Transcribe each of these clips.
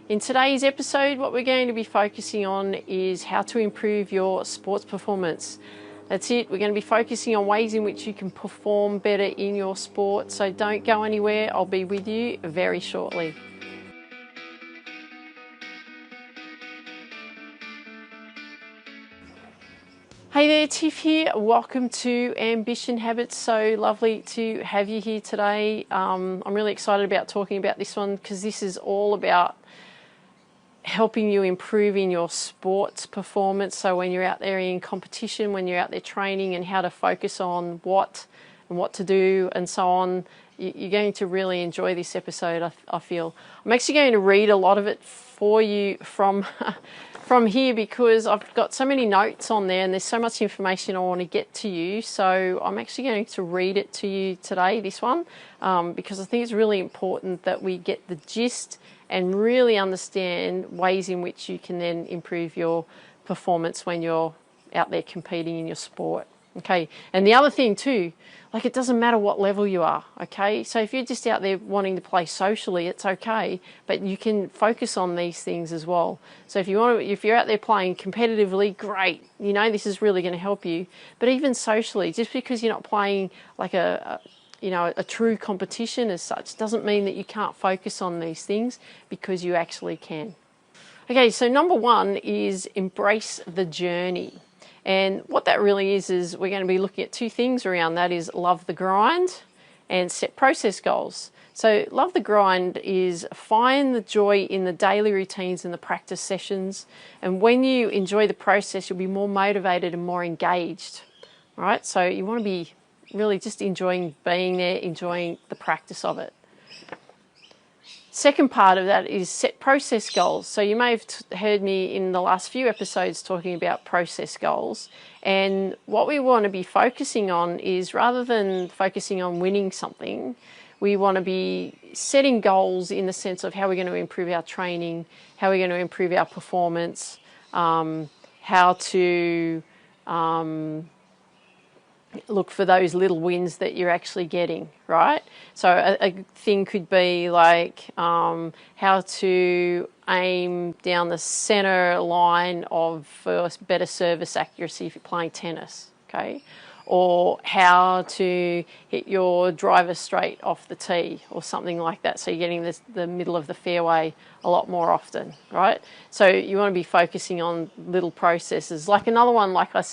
In today's episode, what we're going to be focusing on is how to improve your sports performance. That's it. We're going to be focusing on ways in which you can perform better in your sport. So don't go anywhere. I'll be with you very shortly. Hey there, Tiff here. Welcome to Ambition Habits. So lovely to have you here today. I'm really excited about talking about this one because this is all about helping you improve in your sports performance. So when you're out there in competition, when you're out there training, and how to focus on what to do and so on, you're going to really enjoy this episode, I feel. I'm actually going to read a lot of it for you from here because I've got so many notes on there and there's so much information I want to get to you. So I'm actually going to read it to you today, this one, because I think it's really important that we get the gist and really understand ways in which you can then improve your performance when you're out there competing in your sport. Okay, and the other thing too, like it doesn't matter what level you are, okay? So if you're just out there wanting to play socially, it's okay, but you can focus on these things as well. So if you're out there playing competitively, great, you know, this is really going to help you. But even socially, just because you're not playing like a true competition as such, doesn't mean that you can't focus on these things, because you actually can. Okay, so number one is embrace the journey. And what that really is we're going to be looking at two things around that: is love the grind and set process goals. So love the grind is find the joy in the daily routines and the practice sessions. And when you enjoy the process, you'll be more motivated and more engaged, right? So you want to be really just enjoying being there, enjoying the practice of it. Second part of that is set process goals. So you may have heard me in the last few episodes talking about process goals. And what we want to be focusing on is, rather than focusing on winning something, we want to be setting goals in the sense of how we're going to improve our training, how we're going to improve our performance, how to look for those little wins that you're actually getting, right? So a thing could be like how to aim down the center line for better service accuracy if you're playing tennis, okay? Or how to hit your driver straight off the tee or something like that. So you're getting the middle of the fairway a lot more often, right? So you want to be focusing on little processes. Like another one, like I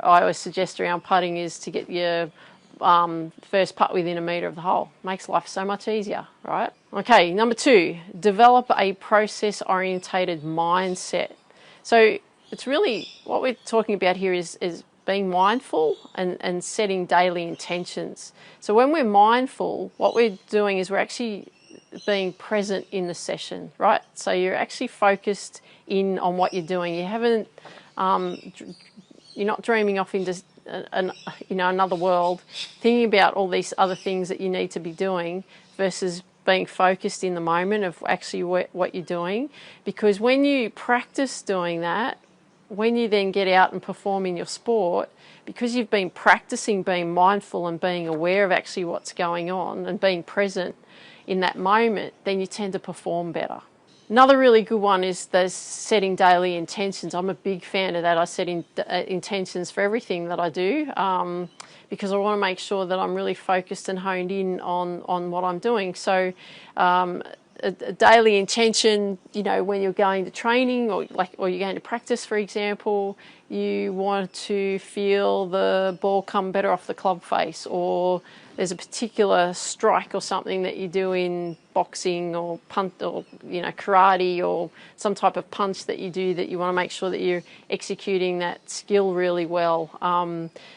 always suggest around putting, is to get your first putt within a metre of the hole. Makes life so much easier, right? Okay, number two, develop a process-orientated mindset. So it's really, what we're talking about here is being mindful and setting daily intentions. So when we're mindful, what we're doing is we're actually being present in the session, right? So you're actually focused in on what you're doing. You haven't, you're not dreaming off into another world, thinking about all these other things that you need to be doing, versus being focused in the moment of actually what you're doing. Because when you practice doing that, when you then get out and perform in your sport, because you've been practicing being mindful and being aware of actually what's going on and being present in that moment, then you tend to perform better. Another really good one is those setting daily intentions. I'm a big fan of that. I set intentions for everything that I do because I want to make sure that I'm really focused and honed in on what I'm doing. So a daily intention, you know, when you're going to training or you're going to practice, for example, you want to feel the ball come better off the club face, or there's a particular strike or something that you do in boxing or punt or, you know, karate, or some type of punch that you do that you want to make sure that you're executing that skill really well.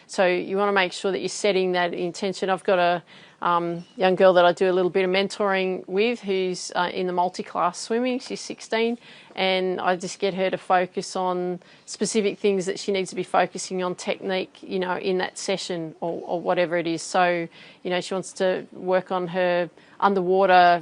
So you want to make sure that you're setting that intention. I've got a young girl that I do a little bit of mentoring with who's in the multi-class swimming. She's 16, and I just get her to focus on specific things that she needs to be focusing on, technique, you know, in that session or whatever it is. So, you know, she wants to work on her underwater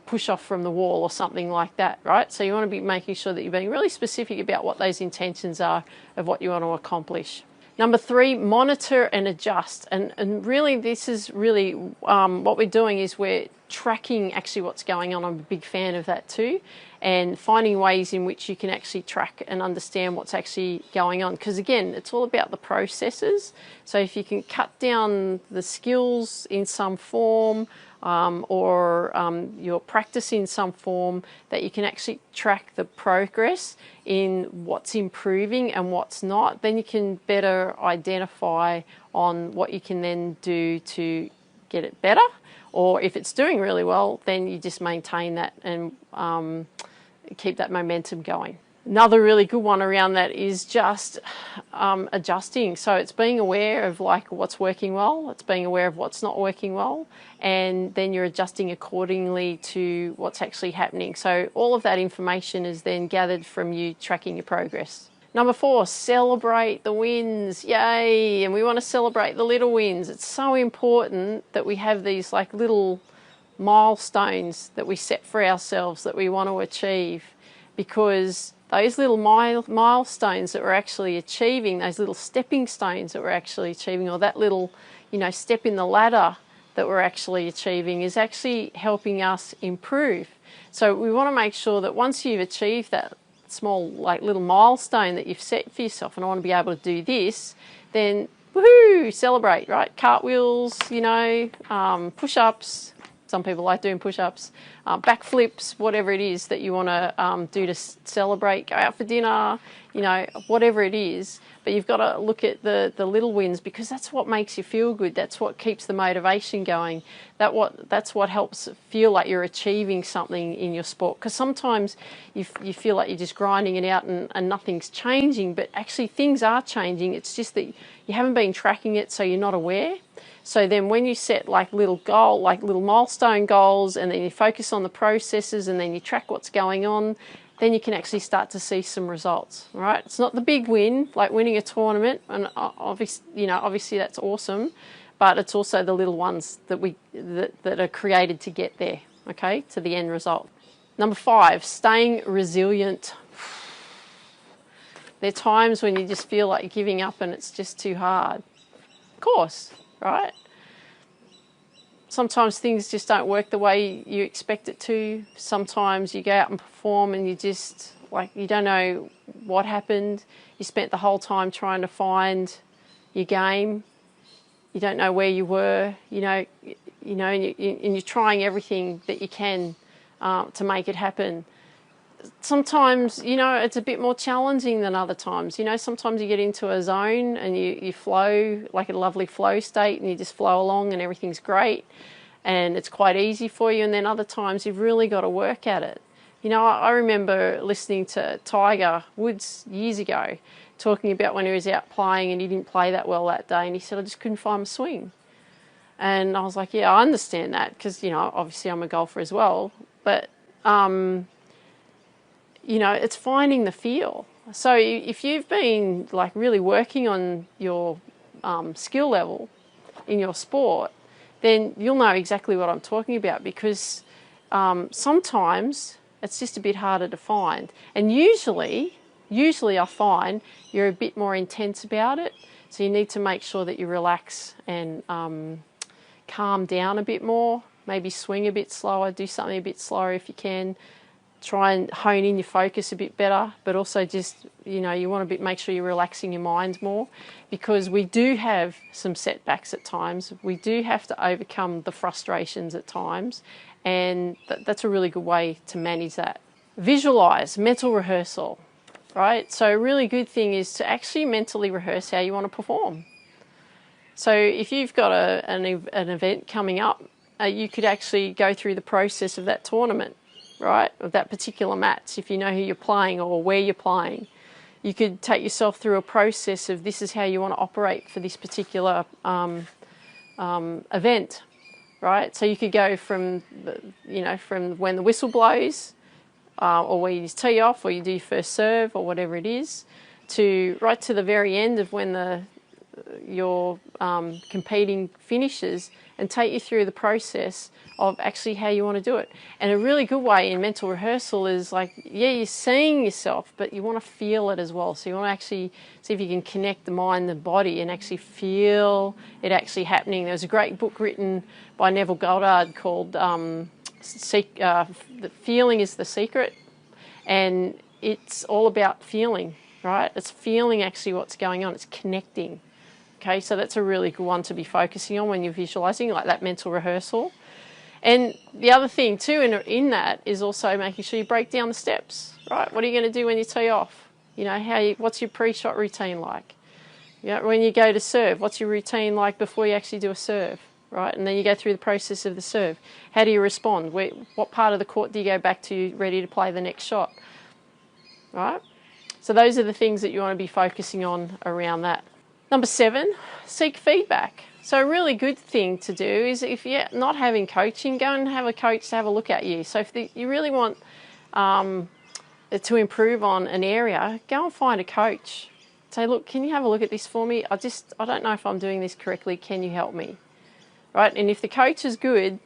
push off from the wall or something like that, right? So you want to be making sure that you're being really specific about what those intentions are of what you want to accomplish. Number 3, monitor and adjust. And really this is really what we're doing is we're tracking actually what's going on. I'm a big fan of that too, and finding ways in which you can actually track and understand what's actually going on, because again, it's all about the processes. So if you can cut down the skills in some form, or your practice in some form, that you can actually track the progress in what's improving and what's not, then you can better identify on what you can then do to get it better. Or if it's doing really well, then you just maintain that and keep that momentum going. Another really good one around that is just adjusting. So it's being aware of like what's working well, it's being aware of what's not working well, and then you're adjusting accordingly to what's actually happening. So all of that information is then gathered from you tracking your progress. Number 4, celebrate the wins. Yay! And we want to celebrate the little wins. It's so important that we have these like little milestones that we set for ourselves that we want to achieve, because those little milestones that we're actually achieving, those little stepping stones that we're actually achieving, or that little, step in the ladder that we're actually achieving, is actually helping us improve. So we want to make sure that once you've achieved that small like little milestone that you've set for yourself, and I want to be able to do this, then woohoo, celebrate, right? Cartwheels, push-ups. Some people like doing push-ups, backflips, whatever it is that you want to do to celebrate. Go out for dinner, whatever it is. But you've got to look at the little wins, because that's what makes you feel good. That's what keeps the motivation going. That's what helps feel like you're achieving something in your sport. Because sometimes you feel like you're just grinding it out and nothing's changing, but actually things are changing. It's just that you haven't been tracking it, so you're not aware. So then when you set like little milestone goals, and then you focus on the processes, and then you track what's going on, then you can actually start to see some results, right? It's not the big win, like winning a tournament, and obviously that's awesome, but it's also the little ones that are created to get there, okay, to the end result. Number 5, staying resilient. There are times when you just feel like giving up and it's just too hard. Of course. Right? Sometimes things just don't work the way you expect it to. Sometimes you go out and perform and you just, you don't know what happened. You spent the whole time trying to find your game. You don't know where you were, and you're trying everything that you can to make it happen. Sometimes, it's a bit more challenging than other times. Sometimes you get into a zone and you flow, like a lovely flow state, and you just flow along and everything's great and it's quite easy for you. And then other times you've really got to work at it. I remember listening to Tiger Woods years ago talking about when he was out playing and he didn't play that well that day, and he said, I just couldn't find my swing. And I was like, yeah, I understand that, because, obviously I'm a golfer as well, but it's finding the feel. So if you've been really working on your skill level in your sport, then you'll know exactly what I'm talking about, because sometimes it's just a bit harder to find. And usually I find you're a bit more intense about it. So you need to make sure that you relax and calm down a bit more, maybe swing a bit slower, do something a bit slower if you can. Try and hone in your focus a bit better, but also just, you want to make sure you're relaxing your mind more, because we do have some setbacks at times. We do have to overcome the frustrations at times, and that's a really good way to manage that. Visualize, mental rehearsal, right? So a really good thing is to actually mentally rehearse how you want to perform. So if you've got an event coming up, you could actually go through the process of that tournament, right, of that particular match, if you know who you're playing or where you're playing. You could take yourself through a process of this is how you want to operate for this particular event, right? So you could go from, from when the whistle blows, or where you just tee off, or you do your first serve, or whatever it is, to right to the very end of when the your competing finishes and take you through the process of actually how you want to do it. And a really good way in mental rehearsal is like, yeah, you're seeing yourself, but you want to feel it as well. So you want to actually see if you can connect the mind and body and actually feel it actually happening. There's a great book written by Neville Goddard called The Feeling is the Secret. And it's all about feeling, right? It's feeling actually what's going on. It's connecting. Okay, so that's a really good one to be focusing on when you're visualizing, like that mental rehearsal. And the other thing too in that is also making sure you break down the steps, right? What are you going to do when you tee off? You know, what's your pre-shot routine like? You know, when you go to serve, what's your routine like before you actually do a serve, right? And then you go through the process of the serve. How do you respond? What part of the court do you go back to ready to play the next shot, right? So those are the things that you want to be focusing on around that. Number 7, seek feedback. So a really good thing to do is if you're not having coaching, go and have a coach to have a look at you. So if you really want to improve on an area, go and find a coach. Say, look, can you have a look at this for me? I don't know if I'm doing this correctly. Can you help me? Right? And if the coach is good,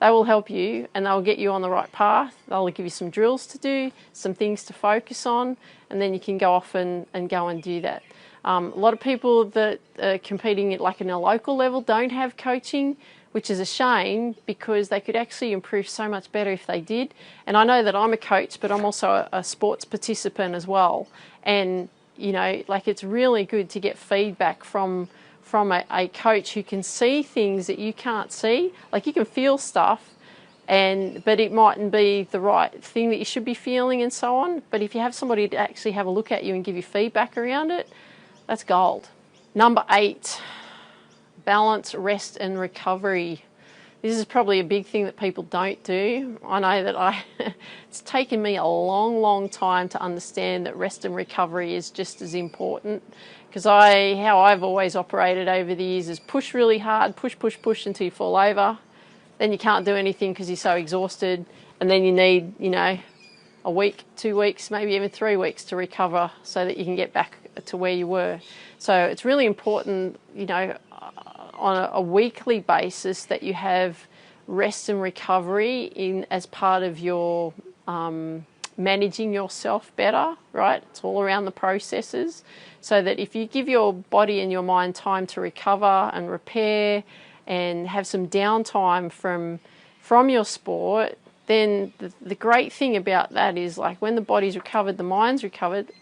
they will help you and they'll get you on the right path. They'll give you some drills to do, some things to focus on, and then you can go off and go and do that. A lot of people that are competing at like in a local level don't have coaching, which is a shame because they could actually improve so much better if they did. And I know that I'm a coach, but I'm also a sports participant as well. And, you know, like it's really good to get feedback from a coach who can see things that you can't see. Like you can feel stuff, but it mightn't be the right thing that you should be feeling and so on. But if you have somebody to actually have a look at you and give you feedback around it, that's gold. Number 8, balance, rest and recovery. This is probably a big thing that people don't do. I know that it's taken me a long time to understand that rest and recovery is just as important, because how I've always operated over the years is push really hard, push until you fall over. Then you can't do anything because you're so exhausted, and then you need, you know, a week, 2 weeks, maybe even 3 weeks to recover so that you can get back to where you were. So it's really important, you know, on a weekly basis that you have rest and recovery as part of your managing yourself better, right? It's all around the processes, so that if you give your body and your mind time to recover and repair and have some downtime from your sport, then the great thing about that is, like, when the body's recovered, the mind's recovered,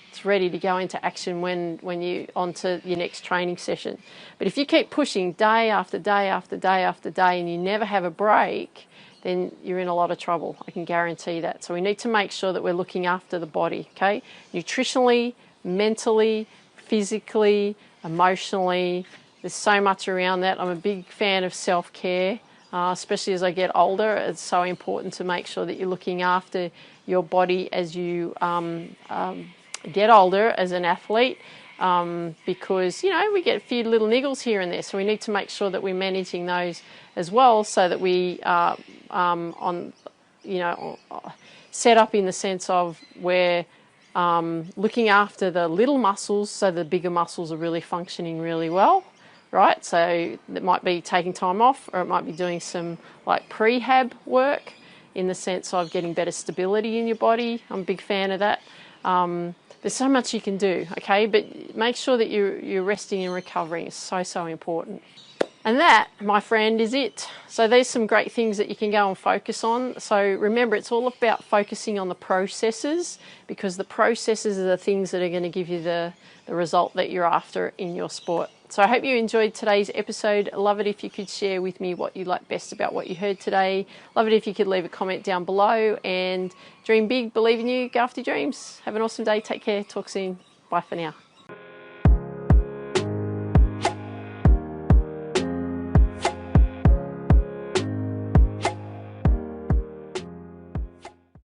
it's ready to go into action when you onto your next training session. But if you keep pushing day after day after day after day and you never have a break, then you're in a lot of trouble. I can guarantee that. So we need to make sure that we're looking after the body, okay? Nutritionally, mentally, physically, emotionally. There's so much around that. I'm a big fan of self-care, especially as I get older. It's so important to make sure that you're looking after your body as you get older as an athlete, because, you know, we get a few little niggles here and there, so we need to make sure that we're managing those as well, so that we are set up in the sense of we're looking after the little muscles so the bigger muscles are really functioning really well, right? So it might be taking time off, or it might be doing some like prehab work in the sense of getting better stability in your body. I'm a big fan of that. There's so much you can do, okay? But make sure that you're resting and recovering. It's so important. And that, my friend, is it. So there's some great things that you can go and focus on. So remember, it's all about focusing on the processes, because the processes are the things that are going to give you the result that you're after in your sport. So I hope you enjoyed today's episode. Love it if you could share with me what you like best about what you heard today. Love it if you could leave a comment down below, and dream big, believe in you, go after your dreams. Have an awesome day. Take care. Talk soon. Bye for now.